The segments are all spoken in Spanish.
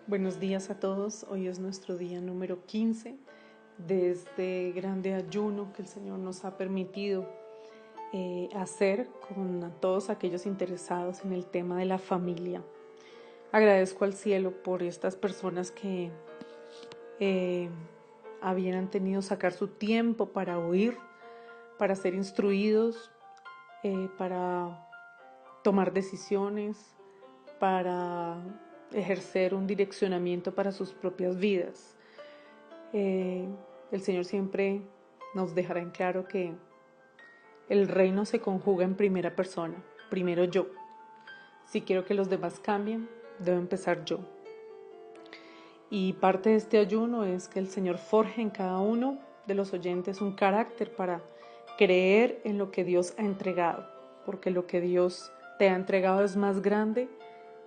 Buenos días a todos. Hoy es nuestro día número 15 de este grande ayuno que el Señor nos ha permitido hacer con todos aquellos interesados en el tema de la familia. Agradezco al cielo por estas personas que habían tenido sacar su tiempo para oír, para ser instruidos, para tomar decisiones, para ejercer un direccionamiento para sus propias vidas. El Señor siempre nos dejará en claro que el reino se conjuga en primera persona, primero yo. Si quiero que los demás cambien, debo empezar yo. Y parte de este ayuno es que el Señor forje en cada uno de los oyentes un carácter para creer en lo que Dios ha entregado, porque lo que Dios te ha entregado es más grande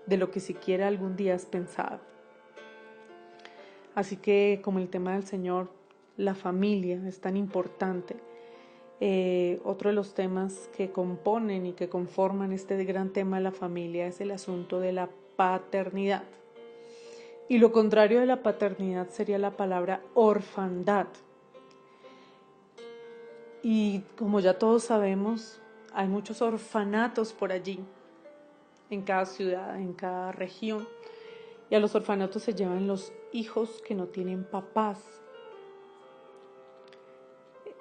de lo que siquiera algún día has pensado. Así que como el tema del Señor, la familia es tan importante. Otro de los temas que componen y que conforman este gran tema de la familia es el asunto de la paternidad. Y lo contrario de la paternidad sería la palabra orfandad. Y como ya todos sabemos, hay muchos orfanatos por allí, en cada ciudad, en cada región. Y a los orfanatos se llevan los hijos que no tienen papás,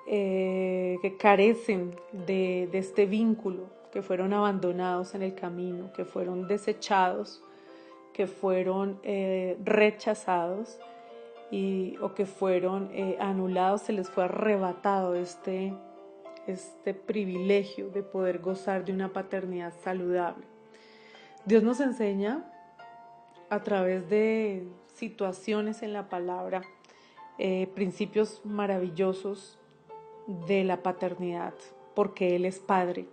que carecen de este vínculo, que fueron abandonados en el camino, que fueron desechados, que fueron rechazados o que fueron anulados, se les fue arrebatado este privilegio de poder gozar de una paternidad saludable. Dios nos enseña a través de situaciones en la palabra, principios maravillosos de la paternidad, porque Él es Padre.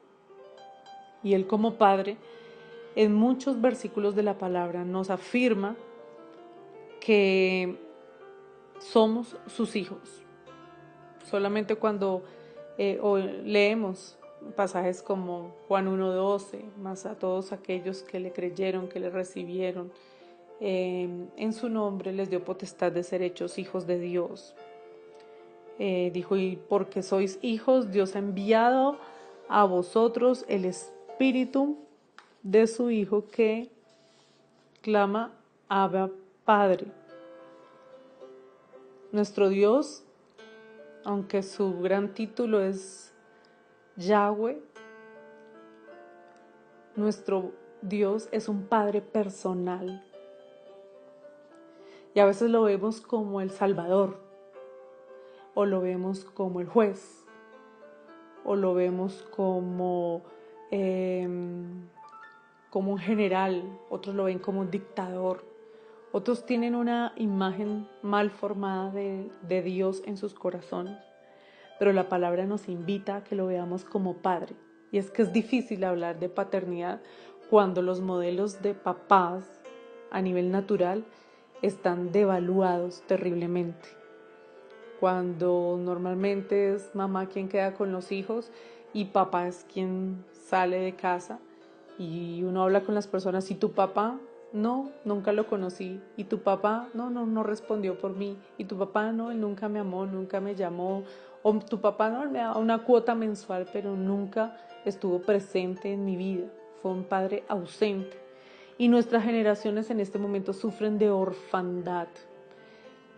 Y Él como Padre, en muchos versículos de la palabra nos afirma que somos sus hijos. Solamente cuando leemos pasajes como Juan 1:12, más a todos aquellos que le creyeron, que le recibieron, en su nombre les dio potestad de ser hechos hijos de Dios. Dijo, y porque sois hijos, Dios ha enviado a vosotros el Espíritu de su Hijo que clama, Abba, Padre. Nuestro Dios, aunque su gran título es Yahweh, nuestro Dios es un Padre personal. Y a veces lo vemos como el Salvador, o lo vemos como el juez, o lo vemos como un general, otros lo ven como un dictador, otros tienen una imagen mal formada de Dios en sus corazones, pero la palabra nos invita a que lo veamos como Padre. Y es que es difícil hablar de paternidad cuando los modelos de papás a nivel natural están devaluados terriblemente. Cuando normalmente es mamá quien queda con los hijos y papá es quien sale de casa, y uno habla con las personas, ¿y tu papá? No, nunca lo conocí. ¿Y tu papá? No respondió por mí. ¿Y tu papá? No, él nunca me amó, nunca me llamó. O tu papá no, me da una cuota mensual, pero nunca estuvo presente en mi vida. Fue un padre ausente. Y nuestras generaciones en este momento sufren de orfandad.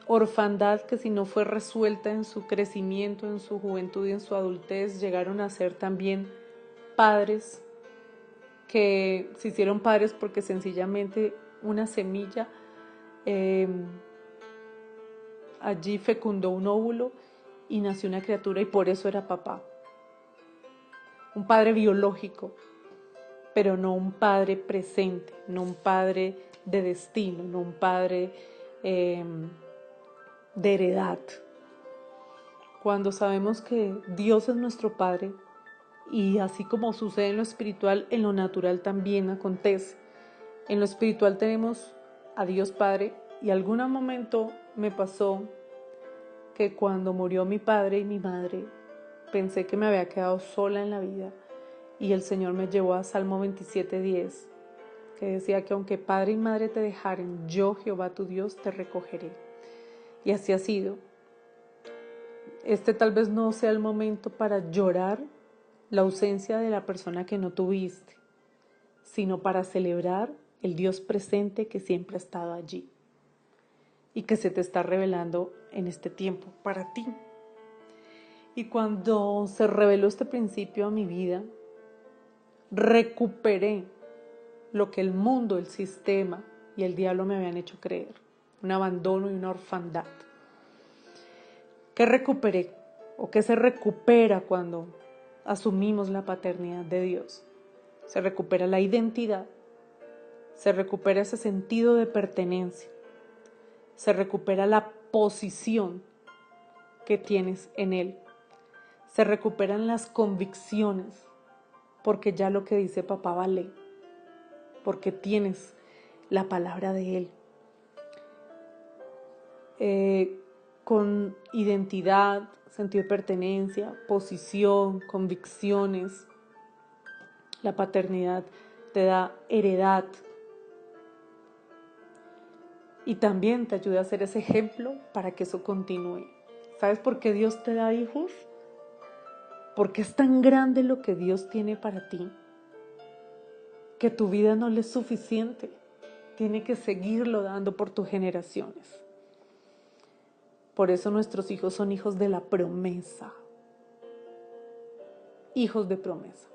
Orfandad que si no fue resuelta en su crecimiento, en su juventud y en su adultez, llegaron a ser también padres que se hicieron padres porque sencillamente una semilla allí fecundó un óvulo y nació una criatura y por eso era papá. Un padre biológico, pero no un padre presente, no un padre de destino, no un padre de heredad. Cuando sabemos que Dios es nuestro Padre, y así como sucede en lo espiritual, en lo natural también acontece. En lo espiritual tenemos a Dios Padre, y algún momento me pasó que cuando murió mi padre y mi madre, pensé que me había quedado sola en la vida, y el Señor me llevó a Salmo 27:10, que decía que aunque padre y madre te dejaren, yo, Jehová tu Dios, te recogeré. Y así ha sido. Este tal vez no sea el momento para llorar la ausencia de la persona que no tuviste, sino para celebrar el Dios presente que siempre ha estado allí y que se te está revelando en este tiempo para ti. Y cuando se reveló este principio a mi vida, recuperé lo que el mundo, el sistema y el diablo me habían hecho creer, un abandono y una orfandad. ¿Qué recuperé? ¿O qué se recupera cuando asumimos la paternidad de Dios? Se recupera la identidad, se recupera ese sentido de pertenencia, se recupera la posición que tienes en Él, se recuperan las convicciones, porque ya lo que dice papá vale, porque tienes la palabra de Él. Con identidad, sentido de pertenencia, posición, convicciones. La paternidad te da heredad y también te ayuda a ser ese ejemplo para que eso continúe. ¿Sabes por qué Dios te da hijos? Porque es tan grande lo que Dios tiene para ti que tu vida no le es suficiente. Tiene que seguirlo dando por tus generaciones. Por eso nuestros hijos son hijos de la promesa. Hijos de promesa.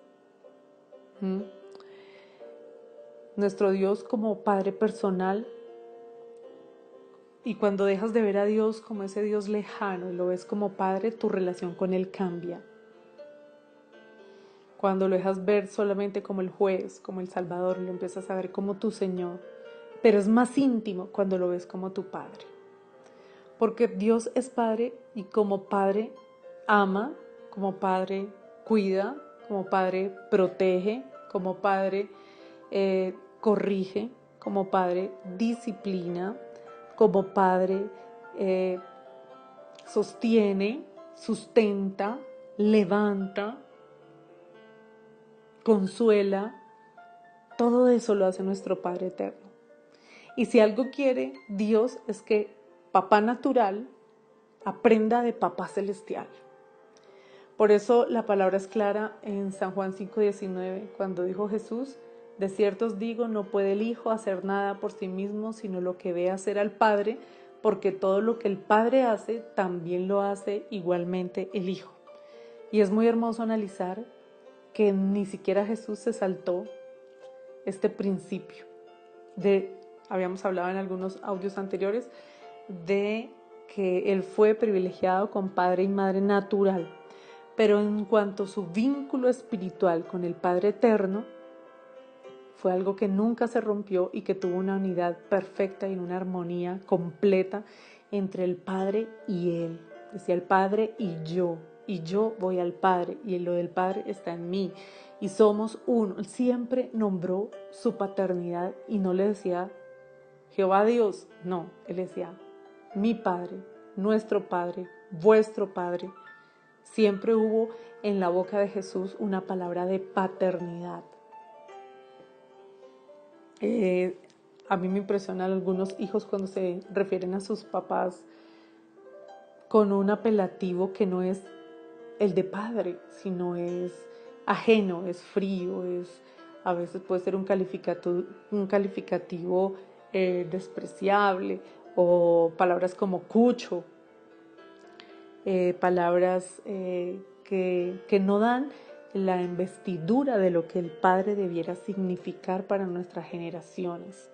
Nuestro Dios como Padre personal, y cuando dejas de ver a Dios como ese Dios lejano y lo ves como Padre, tu relación con Él cambia. Cuando lo dejas ver solamente como el juez, como el Salvador, lo empiezas a ver como tu Señor, pero es más íntimo cuando lo ves como tu Padre. Porque Dios es Padre y como Padre ama, como Padre cuida, como Padre protege, como Padre corrige, como Padre disciplina, como Padre sostiene, sustenta, levanta, consuela. Todo eso lo hace nuestro Padre eterno. Y si algo quiere Dios es que papá natural aprenda de papá celestial. Por eso la palabra es clara en San Juan 5:19, cuando dijo Jesús: de cierto os digo, no puede el Hijo hacer nada por sí mismo, sino lo que ve hacer al Padre, porque todo lo que el Padre hace, también lo hace igualmente el Hijo. Y es muy hermoso analizar que ni siquiera Jesús se saltó este principio habíamos hablado en algunos audios anteriores, de que Él fue privilegiado con padre y madre natural, pero en cuanto a su vínculo espiritual con el Padre eterno, fue algo que nunca se rompió y que tuvo una unidad perfecta y una armonía completa entre el Padre y Él. Decía el Padre y yo voy al Padre, y lo del Padre está en mí, y somos uno. Él siempre nombró su paternidad y no le decía Jehová Dios, no, Él decía mi Padre, nuestro Padre, vuestro Padre. Siempre hubo en la boca de Jesús una palabra de paternidad. A mí me impresionan algunos hijos cuando se refieren a sus papás con un apelativo que no es el de padre, sino es ajeno, es frío, a veces puede ser un calificativo despreciable, o palabras como cucho, palabras que no dan la investidura de lo que el Padre debiera significar para nuestras generaciones.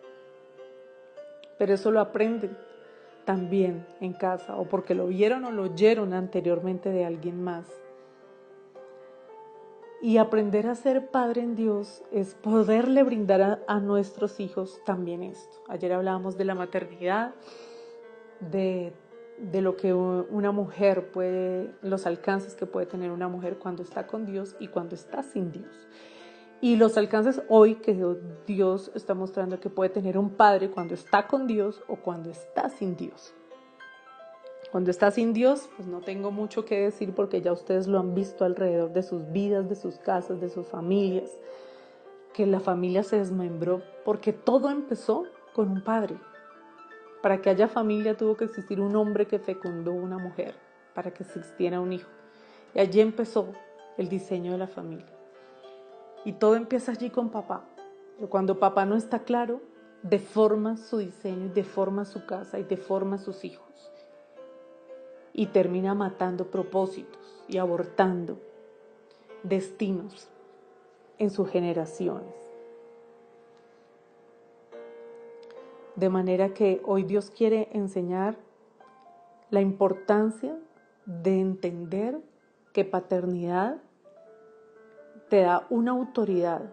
Pero eso lo aprenden también en casa, o porque lo vieron o lo oyeron anteriormente de alguien más. Y aprender a ser padre en Dios es poderle brindar a nuestros hijos también esto. Ayer hablábamos de la maternidad, de lo que una mujer puede, los alcances que puede tener una mujer cuando está con Dios y cuando está sin Dios. Y los alcances hoy que Dios está mostrando que puede tener un padre cuando está con Dios o cuando está sin Dios. Cuando está sin Dios, pues no tengo mucho que decir porque ya ustedes lo han visto alrededor de sus vidas, de sus casas, de sus familias, que la familia se desmembró porque todo empezó con un padre. Para que haya familia tuvo que existir un hombre que fecundó una mujer, para que existiera un hijo. Y allí empezó el diseño de la familia. Y todo empieza allí con papá. Pero cuando papá no está claro, deforma su diseño, deforma su casa y deforma sus hijos. Y termina matando propósitos y abortando destinos en sus generaciones. De manera que hoy Dios quiere enseñar la importancia de entender que paternidad te da una autoridad,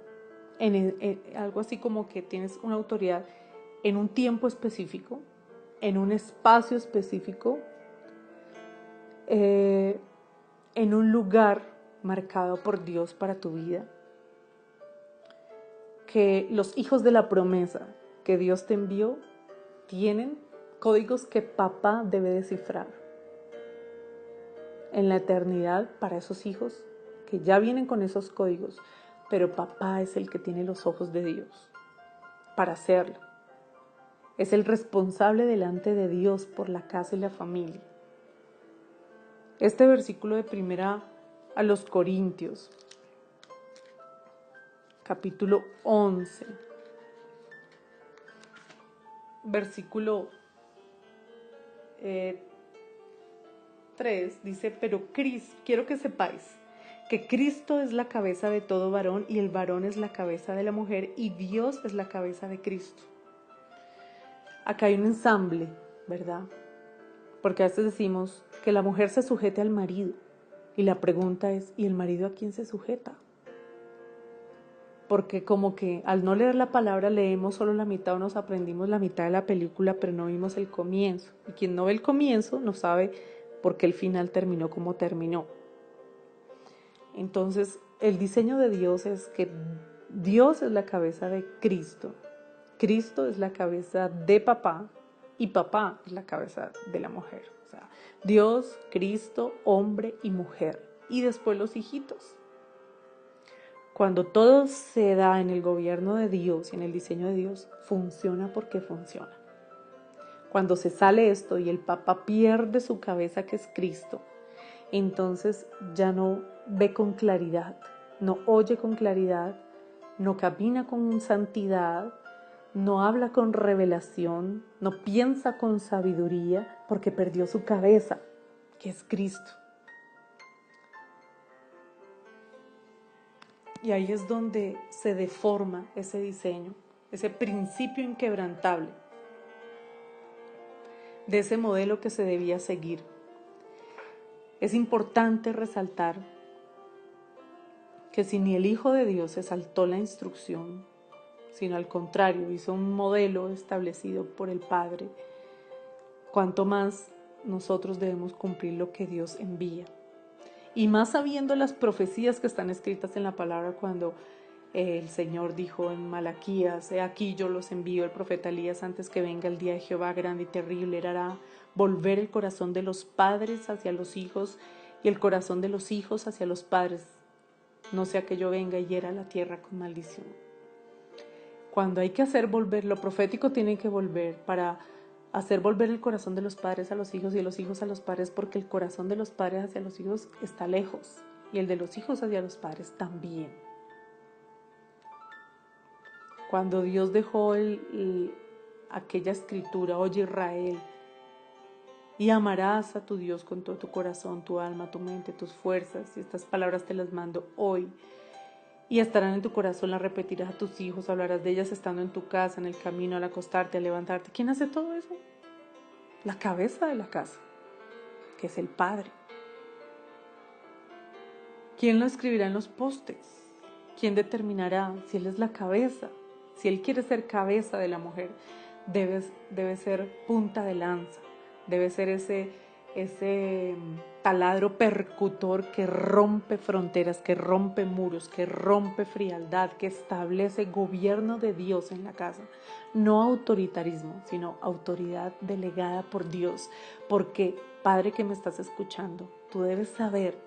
en algo así como que tienes una autoridad en un tiempo específico, en un espacio específico, en un lugar marcado por Dios para tu vida. Que los hijos de la promesa que Dios te envió tienen códigos que papá debe descifrar en la eternidad para esos hijos que ya vienen con esos códigos, pero papá es el que tiene los ojos de Dios para hacerlo. Es el responsable delante de Dios por la casa y la familia. Este versículo de 1 a los Corintios, capítulo 11, versículo 3, dice: pero quiero que sepáis que Cristo es la cabeza de todo varón y el varón es la cabeza de la mujer y Dios es la cabeza de Cristo. Acá hay un ensamble, ¿verdad? Porque a veces decimos que la mujer se sujete al marido y la pregunta es: ¿y el marido a quién se sujeta? Porque como que al no leer la palabra leemos solo la mitad o nos aprendimos la mitad de la película, pero no vimos el comienzo. Y quien no ve el comienzo no sabe por qué el final terminó como terminó. Entonces, el diseño de Dios es que Dios es la cabeza de Cristo. Cristo es la cabeza de papá y papá es la cabeza de la mujer. O sea, Dios, Cristo, hombre y mujer. Y después los hijitos. Cuando todo se da en el gobierno de Dios y en el diseño de Dios, funciona porque funciona. Cuando se sale esto y el papá pierde su cabeza, que es Cristo, entonces ya no ve con claridad, no oye con claridad, no camina con santidad, no habla con revelación, no piensa con sabiduría, porque perdió su cabeza, que es Cristo. Y ahí es donde se deforma ese diseño, ese principio inquebrantable de ese modelo que se debía seguir. Es importante resaltar que si ni el Hijo de Dios se saltó la instrucción, sino al contrario, hizo un modelo establecido por el Padre, cuanto más nosotros debemos cumplir lo que Dios envía. Y más sabiendo las profecías que están escritas en la palabra cuando el Señor dijo en Malaquías: he aquí yo los envío, el profeta Elías, antes que venga el día de Jehová grande y terrible, él hará volver el corazón de los padres hacia los hijos y el corazón de los hijos hacia los padres, no sea que yo venga y hiera la tierra con maldición. Cuando hay que hacer volver, lo profético tiene que volver para hacer volver el corazón de los padres a los hijos y de los hijos a los padres, porque el corazón de los padres hacia los hijos está lejos y el de los hijos hacia los padres también. Cuando Dios dejó aquella escritura: oye Israel, y amarás a tu Dios con todo tu corazón, tu alma, tu mente, tus fuerzas, y estas palabras te las mando hoy, y estarán en tu corazón, las repetirás a tus hijos, hablarás de ellas estando en tu casa, en el camino, al acostarte, al levantarte. ¿Quién hace todo eso? La cabeza de la casa, que es el Padre. ¿Quién lo escribirá en los postes? ¿Quién determinará si Él es la cabeza? Si Él quiere ser cabeza de la mujer, debe ser punta de lanza, debe ser ese taladro percutor que rompe fronteras, que rompe muros, que rompe frialdad, que establece gobierno de Dios en la casa. No autoritarismo, sino autoridad delegada por Dios. Porque, Padre que me estás escuchando, tú debes saber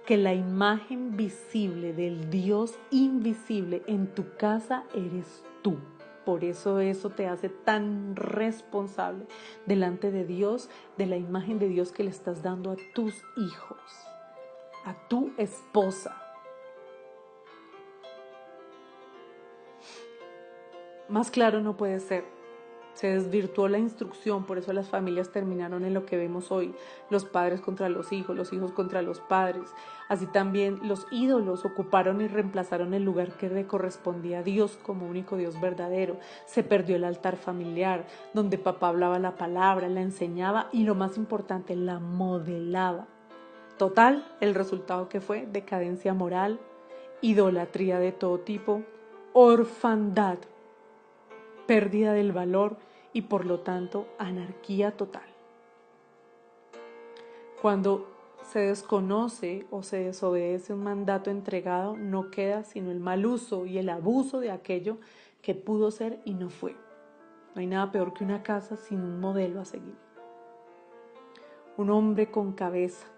que la imagen visible del Dios invisible en tu casa eres tú. Por eso te hace tan responsable delante de Dios, de la imagen de Dios que le estás dando a tus hijos, a tu esposa. Más claro no puede ser. Se desvirtuó la instrucción, por eso las familias terminaron en lo que vemos hoy, los padres contra los hijos contra los padres. Así también los ídolos ocuparon y reemplazaron el lugar que le correspondía a Dios como único Dios verdadero. Se perdió el altar familiar, donde papá hablaba la palabra, la enseñaba y lo más importante, la modelaba. Total, el resultado que fue decadencia moral, idolatría de todo tipo, orfandad, pérdida del valor y por lo tanto anarquía total. Cuando se desconoce o se desobedece un mandato entregado, no queda sino el mal uso y el abuso de aquello que pudo ser y no fue. No hay nada peor que una casa sin un modelo a seguir. Un hombre con cabeza.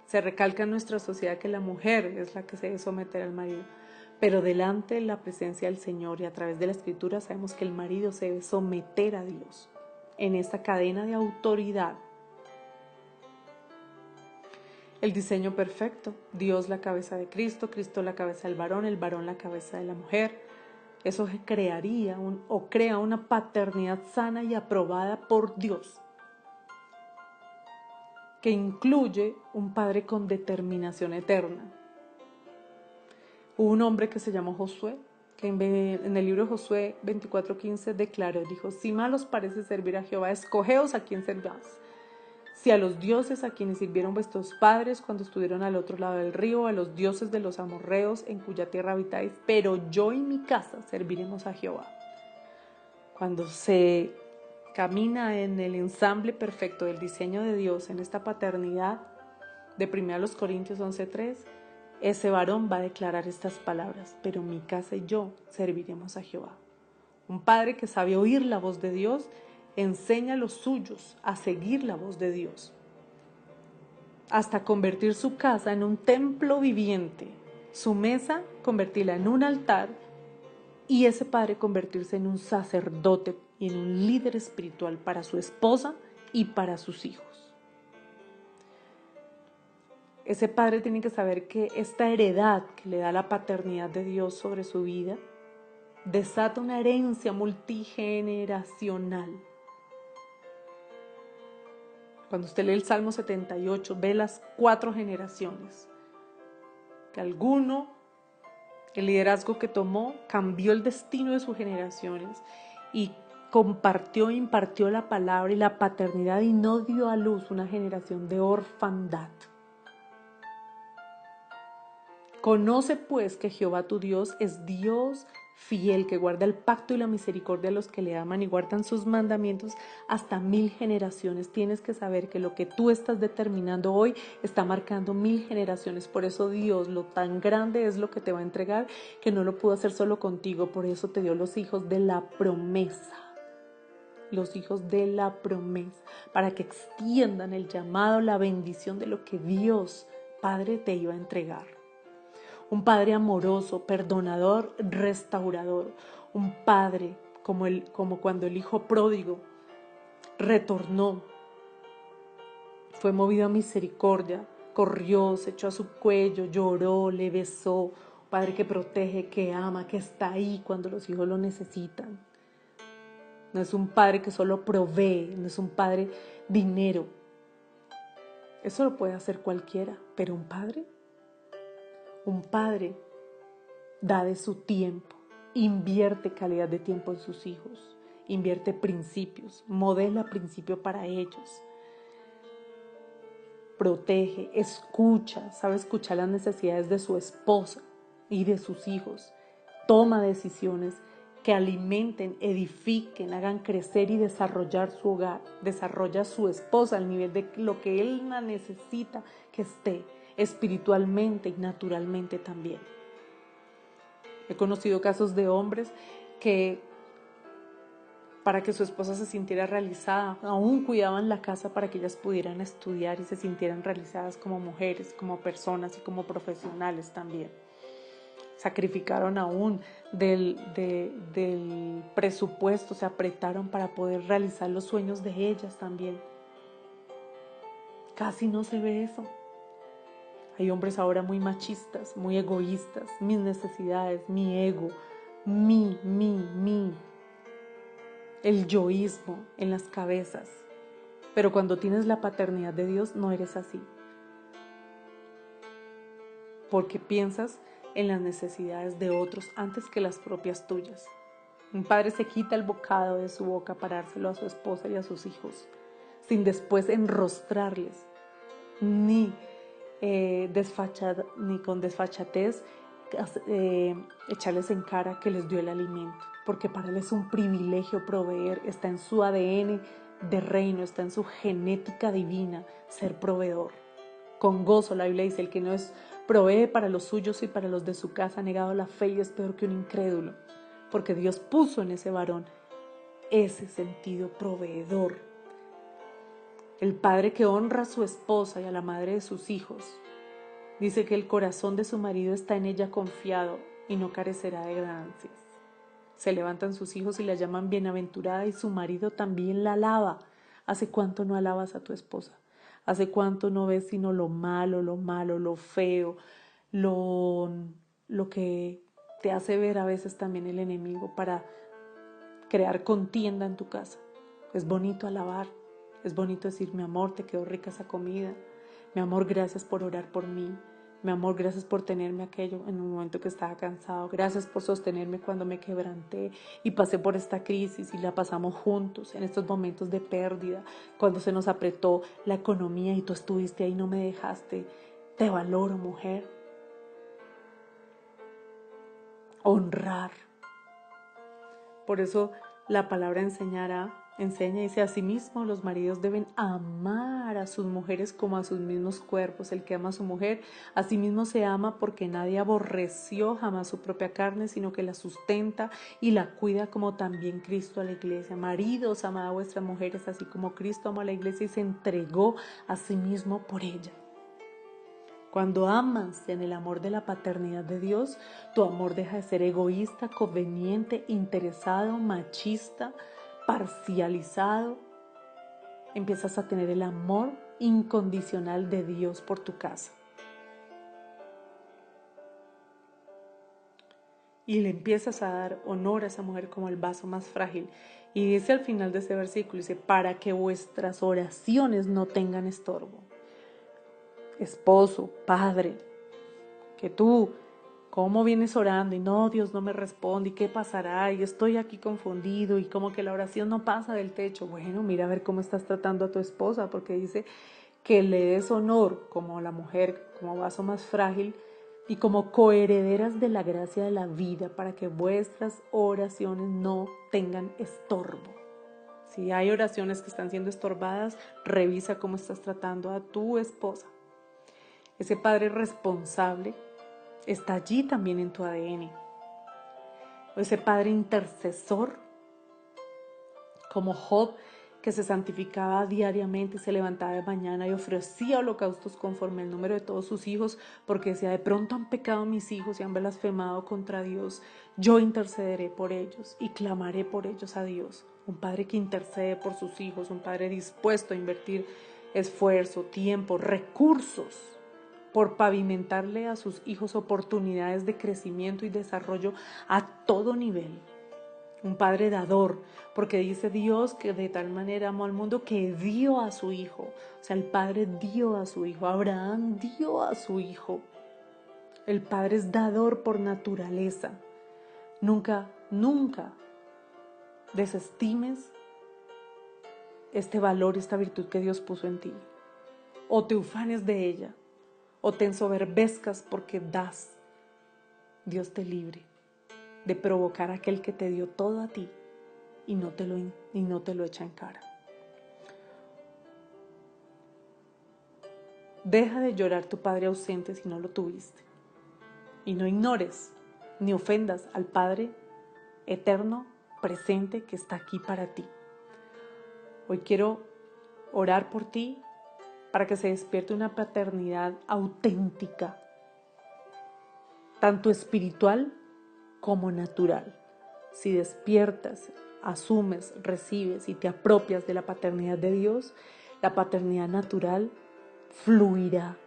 Se recalca en nuestra sociedad que la mujer es la que se debe someter al marido. Pero delante de la presencia del Señor y a través de la Escritura sabemos que el marido se debe someter a Dios en esta cadena de autoridad. El diseño perfecto, Dios la cabeza de Cristo, Cristo la cabeza del varón, el varón la cabeza de la mujer. Eso crea una paternidad sana y aprobada por Dios, que incluye un padre con determinación eterna. Hubo un hombre que se llamó Josué, que en el libro de Josué 24:15 declaró, dijo: si mal os parece servir a Jehová, escogeos a quién serváis. Si a los dioses a quienes sirvieron vuestros padres cuando estuvieron al otro lado del río, a los dioses de los amorreos en cuya tierra habitáis, pero yo y mi casa serviremos a Jehová. Cuando se camina en el ensamble perfecto del diseño de Dios, en esta paternidad de 1 Corintios 11:3, ese varón va a declarar estas palabras: pero mi casa y yo serviremos a Jehová. Un padre que sabe oír la voz de Dios enseña a los suyos a seguir la voz de Dios, hasta convertir su casa en un templo viviente, su mesa convertirla en un altar y ese padre convertirse en un sacerdote y en un líder espiritual para su esposa y para sus hijos. Ese padre tiene que saber que esta heredad que le da la paternidad de Dios sobre su vida desata una herencia multigeneracional. Cuando usted lee el Salmo 78, ve las 4 generaciones. Que el liderazgo que tomó, cambió el destino de sus generaciones y compartió e impartió la palabra y la paternidad y no dio a luz una generación de orfandad. Conoce pues que Jehová tu Dios es Dios fiel, que guarda el pacto y la misericordia a los que le aman y guardan sus mandamientos hasta 1000 generaciones. Tienes que saber que lo que tú estás determinando hoy está marcando 1000 generaciones. Por eso Dios, lo tan grande es lo que te va a entregar, que no lo pudo hacer solo contigo. Por eso te dio los hijos de la promesa. Los hijos de la promesa, para que extiendan el llamado, la bendición de lo que Dios, Padre, te iba a entregar. Un padre amoroso, perdonador, restaurador. Un padre como cuando el hijo pródigo retornó. Fue movido a misericordia, corrió, se echó a su cuello, lloró, le besó. Un padre que protege, que ama, que está ahí cuando los hijos lo necesitan. No es un padre que solo provee, no es un padre dinero. Eso lo puede hacer cualquiera, pero un padre da de su tiempo, invierte calidad de tiempo en sus hijos, invierte principios, modela principios para ellos, protege, escucha, sabe escuchar las necesidades de su esposa y de sus hijos, toma decisiones que alimenten, edifiquen, hagan crecer y desarrollar su hogar, desarrolla a su esposa al nivel de lo que él necesita que esté, espiritualmente y naturalmente también. He conocido casos de hombres que para que su esposa se sintiera realizada. Aún cuidaban la casa para que ellas pudieran estudiar y se sintieran realizadas como mujeres, como personas y como profesionales también. Sacrificaron aún del presupuesto, se apretaron para poder realizar los sueños de ellas también. Casi no se ve eso. Hay hombres ahora muy machistas, muy egoístas, mis necesidades, mi ego, mi. El yoísmo en las cabezas. Pero cuando tienes la paternidad de Dios no eres así. Porque piensas en las necesidades de otros antes que las propias tuyas. Un padre se quita el bocado de su boca para dárselo a su esposa y a sus hijos, sin después enrostrarles, ni con desfachatez echarles en cara que les dio el alimento, porque para él es un privilegio proveer, está en su ADN de reino, está en su genética divina ser proveedor. Con gozo, la Biblia dice, el que no provee para los suyos y para los de su casa ha negado la fe y es peor que un incrédulo, porque Dios puso en ese varón ese sentido proveedor. El padre que honra a su esposa y a la madre de sus hijos, dice que el corazón de su marido está en ella confiado y no carecerá de ganancias. Se levantan sus hijos y la llaman bienaventurada y su marido también la alaba. ¿Hace cuánto no alabas a tu esposa? ¿Hace cuánto no ves sino lo malo, lo feo, lo que te hace ver a veces también el enemigo para crear contienda en tu casa? Es bonito alabar, es bonito decir, mi amor, te quedó rica esa comida, mi amor, gracias por orar por mí, mi amor, gracias por tenerme aquello en un momento que estaba cansado, gracias por sostenerme cuando me quebranté y pasé por esta crisis y la pasamos juntos en estos momentos de pérdida, cuando se nos apretó la economía y tú estuviste ahí y no me dejaste. Te valoro, mujer. Honrar. Por eso la palabra enseña y dice, asimismo los maridos deben amar a sus mujeres como a sus mismos cuerpos. El que ama a su mujer, asimismo se ama, porque nadie aborreció jamás su propia carne, sino que la sustenta y la cuida, como también Cristo a la iglesia. Maridos, amad a vuestras mujeres, así como Cristo amó a la iglesia y se entregó a sí mismo por ella. Cuando amas en el amor de la paternidad de Dios, tu amor deja de ser egoísta, conveniente, interesado, machista, parcializado. Empiezas a tener el amor incondicional de Dios por tu casa. Y le empiezas a dar honor a esa mujer como el vaso más frágil. Y dice al final de ese versículo, dice, para que vuestras oraciones no tengan estorbo. Esposo, padre, que tú, ¿cómo vienes orando? Y no, Dios no me responde, ¿y qué pasará? Y estoy aquí confundido y como que la oración no pasa del techo. Bueno, mira a ver cómo estás tratando a tu esposa, porque dice que le des honor como la mujer, como vaso más frágil y como coherederas de la gracia de la vida, para que vuestras oraciones no tengan estorbo. Si hay oraciones que están siendo estorbadas, revisa cómo estás tratando a tu esposa. Ese padre responsable está allí también en tu ADN. Ese padre intercesor, como Job, que se santificaba diariamente, se levantaba de mañana y ofrecía holocaustos conforme al número de todos sus hijos, porque decía, de pronto han pecado mis hijos y han blasfemado contra Dios. Yo intercederé por ellos y clamaré por ellos a Dios. Un padre que intercede por sus hijos, un padre dispuesto a invertir esfuerzo, tiempo, recursos, por pavimentarle a sus hijos oportunidades de crecimiento y desarrollo a todo nivel. Un padre dador, porque dice Dios que de tal manera amó al mundo que dio a su hijo. O sea, el padre dio a su hijo, Abraham dio a su hijo. El padre es dador por naturaleza. Nunca desestimes este valor, esta virtud que Dios puso en ti. O te ufanes de ella, o te ensoberbezcas porque das. Dios te libre de provocar a aquel que te dio todo a ti y no te lo echa en cara. Deja de llorar tu padre ausente si no lo tuviste. Y no ignores ni ofendas al Padre eterno, presente, que está aquí para ti. Hoy quiero orar por ti para que se despierte una paternidad auténtica, tanto espiritual como natural. Si despiertas, asumes, recibes y te apropias de la paternidad de Dios, la paternidad natural fluirá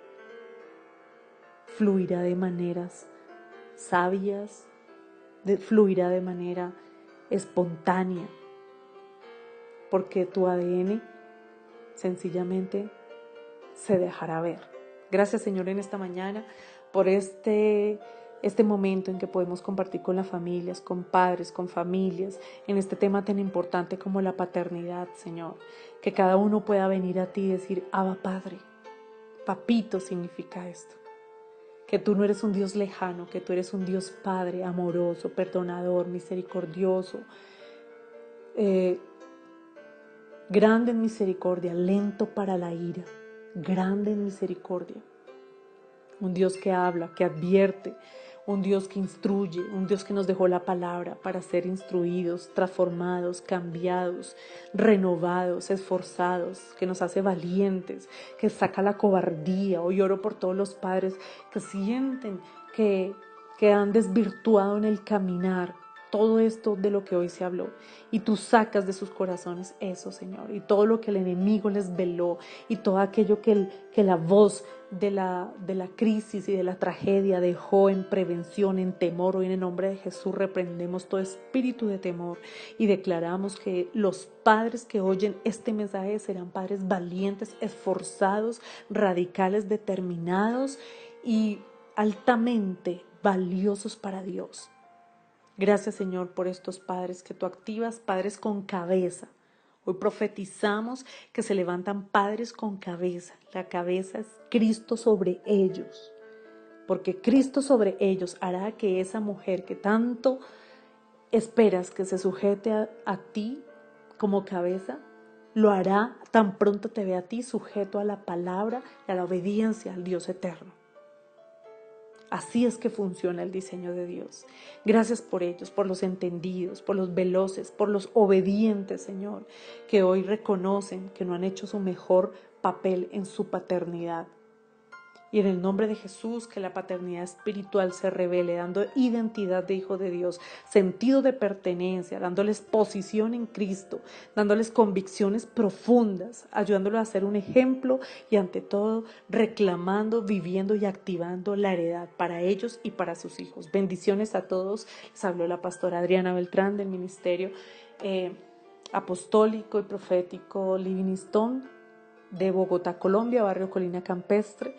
de maneras sabias, fluirá de manera espontánea, porque tu ADN sencillamente se dejará ver. Gracias, Señor, en esta mañana por este momento en que podemos compartir con las familias, con padres, con familias, en este tema tan importante como la paternidad, Señor. Que cada uno pueda venir a ti y decir, Abba Padre, papito significa esto. Que tú no eres un Dios lejano, que tú eres un Dios Padre, amoroso, perdonador, misericordioso, grande en misericordia, lento para la ira, grande en misericordia. Un Dios que habla, que advierte, un Dios que instruye, un Dios que nos dejó la palabra para ser instruidos, transformados, cambiados, renovados, esforzados, que nos hace valientes, que saca la cobardía. Hoy oro por todos los padres que sienten que han desvirtuado en el caminar todo esto de lo que hoy se habló, y tú sacas de sus corazones eso, Señor, y todo lo que el enemigo les veló, y todo aquello que la voz de la crisis y de la tragedia dejó en prevención, en temor. Hoy en el nombre de Jesús reprendemos todo espíritu de temor y declaramos que los padres que oyen este mensaje serán padres valientes, esforzados, radicales, determinados y altamente valiosos para Dios. Gracias, Señor, por estos padres que tú activas, padres con cabeza. Hoy profetizamos que se levantan padres con cabeza. La cabeza es Cristo sobre ellos, porque Cristo sobre ellos hará que esa mujer que tanto esperas que se sujete a ti como cabeza, lo hará tan pronto te ve a ti sujeto a la palabra y a la obediencia al Dios eterno. Así es que funciona el diseño de Dios. Gracias por ellos, por los entendidos, por los veloces, por los obedientes, Señor, que hoy reconocen que no han hecho su mejor papel en su paternidad. Y en el nombre de Jesús, que la paternidad espiritual se revele, dando identidad de hijo de Dios, sentido de pertenencia, dándoles posición en Cristo, dándoles convicciones profundas, ayudándolos a ser un ejemplo y ante todo reclamando, viviendo y activando la heredad para ellos y para sus hijos. Bendiciones a todos. Les habló la pastora Adriana Beltrán del Ministerio Apostólico y Profético Livingstone de Bogotá, Colombia, barrio Colina Campestre.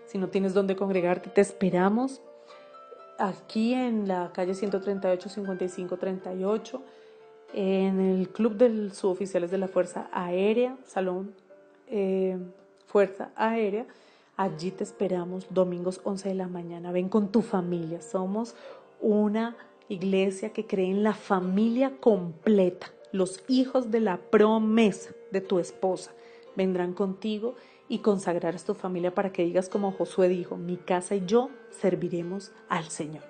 Si no tienes dónde congregarte, te esperamos aquí en la calle 138, 55, 38, en el Club de Suboficiales de la Fuerza Aérea, Salón Fuerza Aérea. Allí te esperamos domingos 11 de la mañana. Ven con tu familia. Somos una iglesia que cree en la familia completa. Los hijos de la promesa de tu esposa vendrán contigo y consagrarás tu familia para que digas como Josué dijo, mi casa y yo serviremos al Señor.